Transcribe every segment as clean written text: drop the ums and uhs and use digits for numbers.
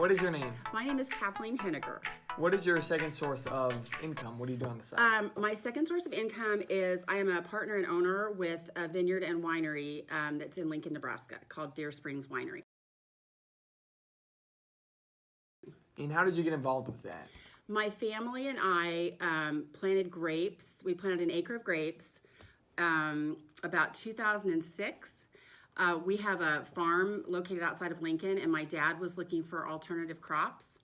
What is your name? My name is Kathleen Hennagir. What is your second source of income? What do you do on the side? My second source of income is I am a partner and owner with a vineyard and winery that's in Lincoln, Nebraska, called Deer Springs Winery. And how did you get involved with that? My family and I planted grapes. We planted an acre of grapes about 2006. We have a farm located outside of Lincoln, and my dad was looking for alternative crops.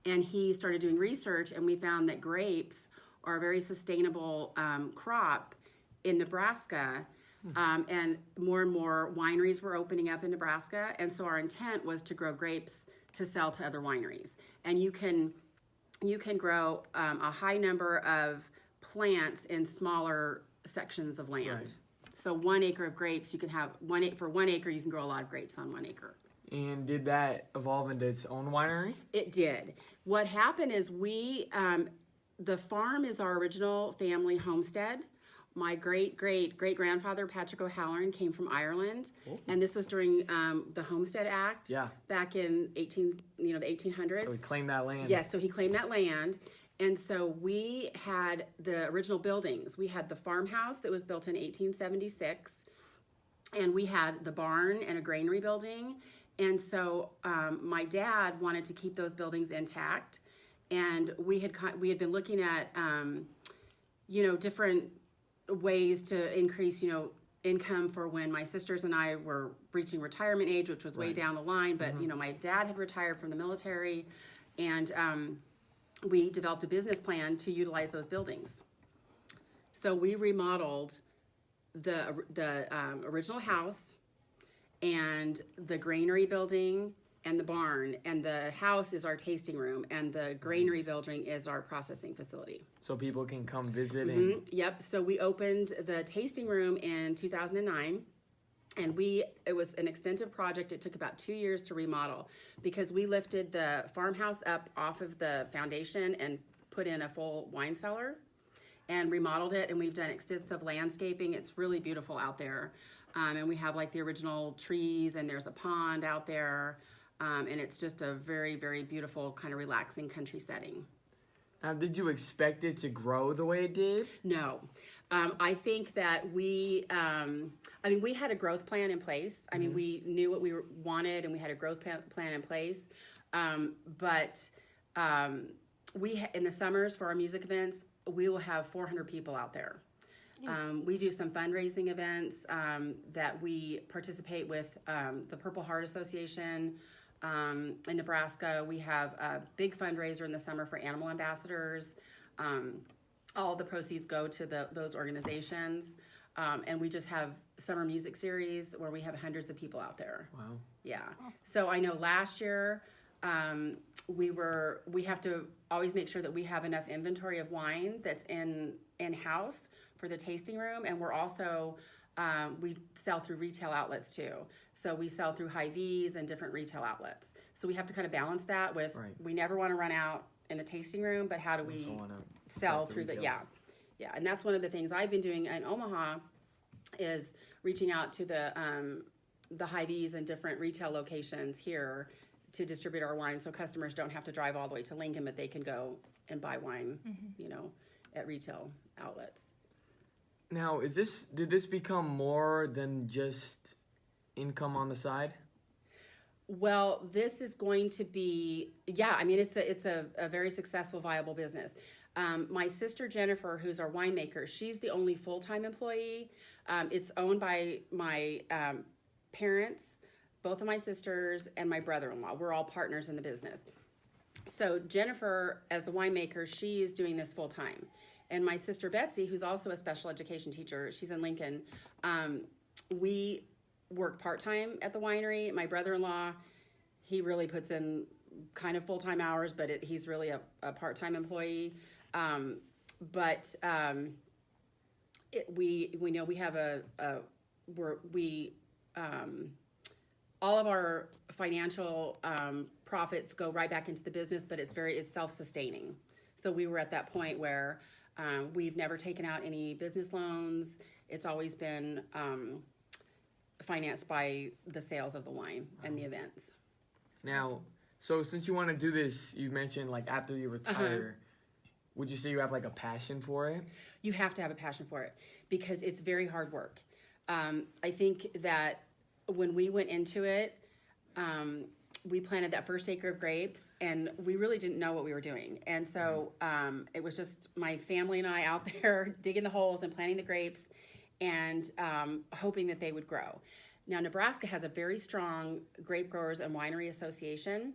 And he started doing research, and we found that grapes are a very sustainable crop in Nebraska. And more wineries were opening up in Nebraska. And so our intent was to grow grapes to sell to other wineries. And you can grow a high number of plants in smaller sections of land. Right. So 1 acre of grapes, you can have for 1 acre, you can grow a lot of grapes on 1 acre. And did that evolve into its own winery? It did. What happened is the farm is our original family homestead. My great-great-great-grandfather, Patrick O'Halloran, came from Ireland. Oh. And this was during the Homestead Act back in the 1800s. So he claimed that land. Yes, so he claimed that land. And so we had the original buildings. We had the farmhouse that was built in 1876, and we had the barn and a granary building. And so my dad wanted to keep those buildings intact, and we had been looking at different ways to increase income for when my sisters and I were reaching retirement age, which was way down the line. But my dad had retired from the military, and we developed a business plan to utilize those buildings. So we remodeled the original house and the granary building and the barn, and the house is our tasting room, and the granary building is our processing facility. So people can come visit. And Yep. So we opened the tasting room in 2009, and it was an extensive project. It took about 2 years to remodel because we lifted the farmhouse up off of the foundation and put in a full wine cellar and remodeled it, and we've done extensive landscaping. It's really beautiful out there. And we have like the original trees, and there's a pond out there. And it's just a very, very beautiful kind of relaxing country setting. Now, did you expect it to grow the way it did? No. I think that we had a growth plan in place. I mean, we knew what we wanted, and we had a growth plan in place. But in the summers for our music events, we will have 400 people out there. We do some fundraising events that we participate with the Purple Heart Association in Nebraska. We have a big fundraiser in the summer for animal ambassadors. All the proceeds go to those organizations. And we just have summer music series where we have hundreds of people out there. Wow. Yeah. So I know last year we have to always make sure that we have enough inventory of wine that's in-house for the tasting room, and we're also we sell through retail outlets too. So we sell through Hy-Vees and different retail outlets. So we have to kind of balance that with we never want to run out in the tasting room, but how do we sell through the yeah. And that's one of the things I've been doing in Omaha is reaching out to the Hy-Vees and different retail locations here to distribute our wine, so customers don't have to drive all the way to Lincoln, but they can go and buy wine, at retail outlets. Now, did this become more than just income on the side? Well, this is going to be, it's a very successful, viable business. My sister Jennifer, who's our winemaker, she's the only full-time employee. It's owned by my parents, both of my sisters, and my brother-in-law. We're all partners in the business. So Jennifer, as the winemaker, she is doing this full-time. And my sister Betsy, who's also a special education teacher, she's in Lincoln, we work part-time at the winery. My brother-in-law, he really puts in kind of full-time hours, but he's really a part-time employee. We know we have all of our financial profits go right back into the business, but it's self-sustaining. So we were at that point where we've never taken out any business loans. It's always been financed by the sales of the wine and the events. Now, So since you want to do this, you mentioned like after you retire, would you say you have like a passion for it? You have to have a passion for it because it's very hard work. I think that when we went into it, we planted that first acre of grapes and we really didn't know what we were doing. And so it was just my family and I out there digging the holes and planting the grapes and hoping that they would grow. Now, Nebraska has a very strong grape growers and winery association.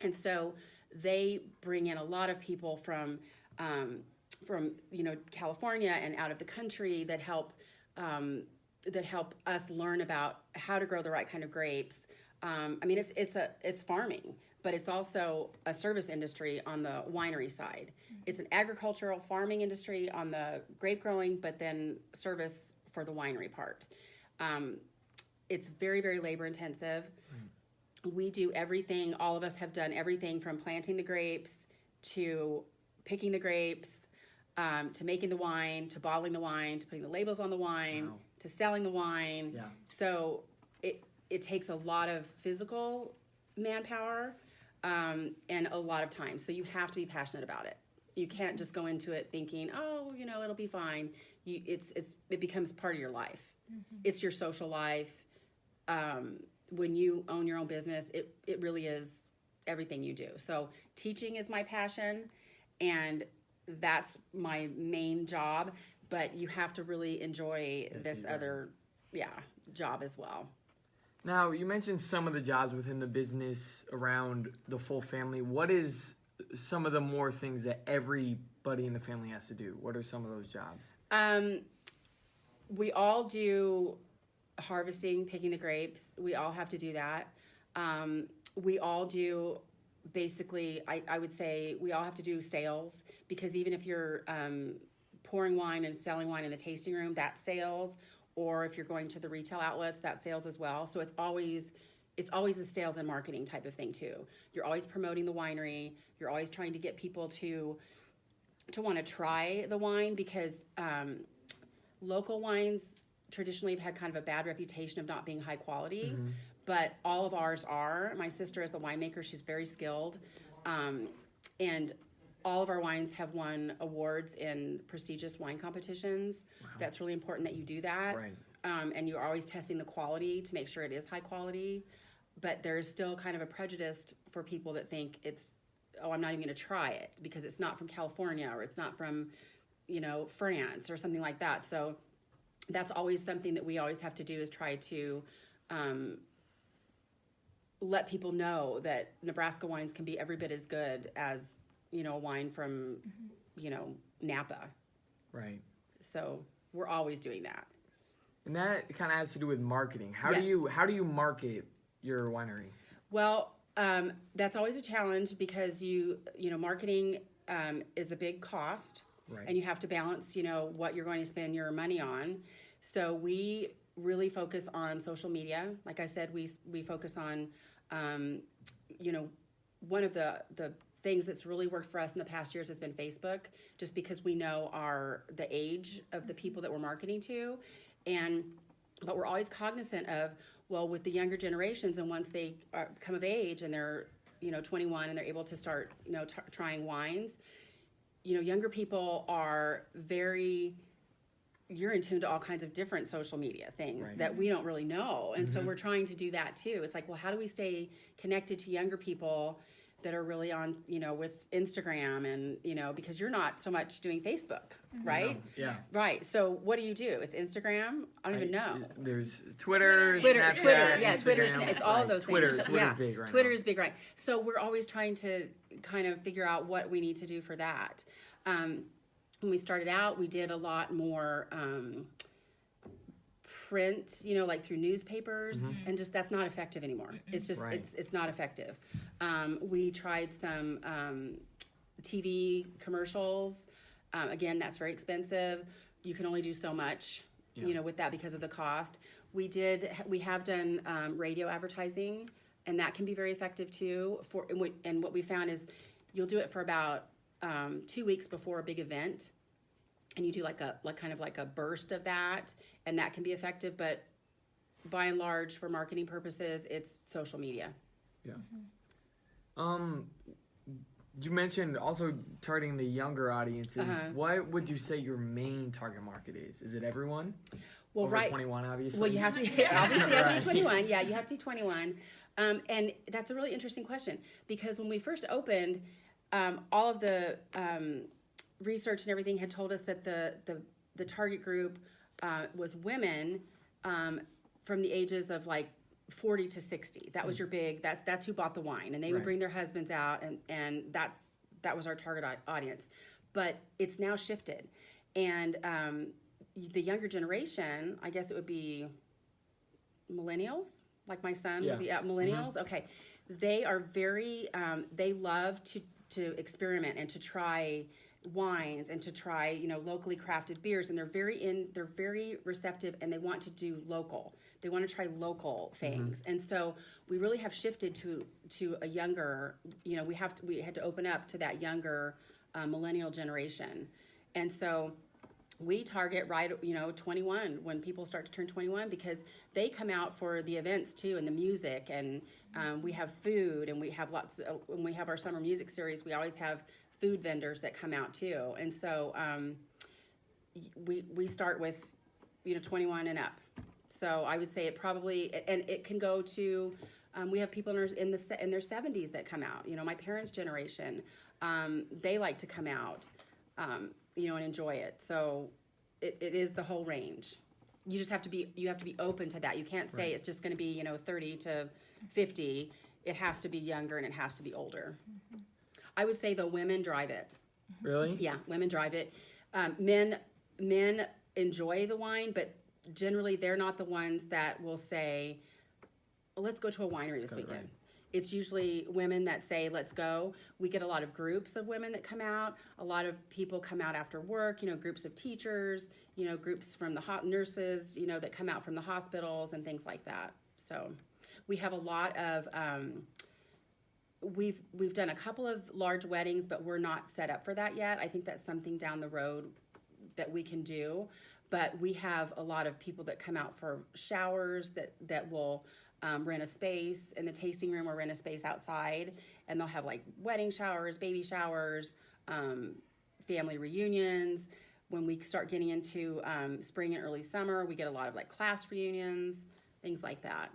And so they bring in a lot of people from California and out of the country that help us learn about how to grow the right kind of grapes. I mean, it's farming, but it's also a service industry on the winery side. It's an agricultural farming industry on the grape growing, but then service for the winery part. It's very, very labor intensive. We do everything. All of us have done everything from planting the grapes to picking the grapes, to making the wine, to bottling the wine, to putting the labels on the wine, to selling the wine. Yeah. So it takes a lot of physical manpower and a lot of time. So you have to be passionate about it. You can't just go into it thinking, oh, it'll be fine. It becomes part of your life. It's your social life. When you own your own business, it really is everything you do. So teaching is my passion, and that's my main job. But you have to really enjoy this other, job as well. Now, you mentioned some of the jobs within the business around the full family. What is some of the more things that everybody in the family has to do? What are some of those jobs? We all do harvesting, picking the grapes. We all have to do that. We all do, basically, I would say we all have to do sales, because even if you're pouring wine and selling wine in the tasting room, that's sales. Or if you're going to the retail outlets, that's sales as well. So it's always a sales and marketing type of thing too. You're always promoting the winery. You're always trying to get people to want to try the wine, because local wines traditionally have had kind of a bad reputation of not being high quality, but all of ours are. My sister is the winemaker. She's very skilled. And all of our wines have won awards in prestigious wine competitions. Wow. That's really important that you do that. Right. And you're always testing the quality to make sure it is high quality. But there's still kind of a prejudice for people that think I'm not even going to try it because it's not from California, or it's not from, France or something like that. So that's always something that we always have to do, is try to let people know that Nebraska wines can be every bit as good as, a wine from, Napa. Right. So we're always doing that. And that kind of has to do with marketing. How Yes. do you market your winery? Well, that's always a challenge, because marketing is a big cost, Right. and you have to balance, what you're going to spend your money on. So we really focus on social media. Like I said, we focus on, one of the things that's really worked for us in the past years has been Facebook, just because we know the age of the people that we're marketing to. But we're always cognizant of, well, with the younger generations, and once they come of age and they're, 21 and they're able to start, trying wines, younger people are you're in tune to all kinds of different social media things that we don't really know. And so we're trying to do that too. It's like, well, how do we stay connected to younger people that are really on, with Instagram and, because you're not so much doing Facebook, right? No. Yeah. Right. So what do you do? It's Instagram? I don't even know. There's Twitter, Twitter, Snapchat, yeah, Instagram. Twitter's, it's all of those Twitter's things. big right Twitter now. is big, right? So we're always trying to kind of figure out what we need to do for that. When we started out, we did a lot more print, like through newspapers, and just that's not effective anymore. It's just it's not effective. We tried some TV commercials. Again, that's very expensive. You can only do so much, with that because of the cost. We have done radio advertising, and that can be very effective too. And what we found is you'll do it for about 2 weeks before a big event, and you do like a burst of that, and that can be effective. But by and large, for marketing purposes, it's social media. Yeah. You mentioned also targeting the younger audiences. What would you say your main target market is? Is it everyone? Well, Over 21, obviously. Well, you have to be obviously you have to be 21. Yeah, you have to be 21. And that's a really interesting question because when we first opened, all of the research and everything had told us that the target group was women from the ages of like 40 to 60. That was your big. That's who bought the wine, and they would bring their husbands out, and that was our target audience. But it's now shifted, and the younger generation, I guess it would be millennials, like my son would be millennials. Okay, they are very. They love to experiment and to try wines and to try locally crafted beers, and they're very receptive, and they want to do local. They want to try local things, and so we really have shifted to a younger. We had to open up to that younger millennial generation, and so we target 21 when people start to turn 21 because they come out for the events too and the music, and we have food, and we have when we have our summer music series, we always have food vendors that come out too, and so we start with 21 and up. So I would say it probably, and it can go to, we have people in their 70s that come out. My parents' generation, they like to come out, and enjoy it. So it is the whole range. You just have to be open to that. You can't say it's just going to be 30 to 50. It has to be younger and it has to be older. I would say the women drive it. Really? Yeah, women drive it. Men enjoy the wine, but generally they're not the ones that will say, well, let's go to a winery this weekend. Right. It's usually women that say, let's go. We get a lot of groups of women that come out. A lot of people come out after work, groups of teachers, groups from the nurses, that come out from the hospitals and things like that. So we have a lot of, we've done a couple of large weddings, but we're not set up for that yet. I think that's something down the road that we can do. But we have a lot of people that come out for showers that will rent a space in the tasting room or rent a space outside, and they'll have like wedding showers, baby showers, family reunions. When we start getting into spring and early summer, we get a lot of like class reunions, things like that.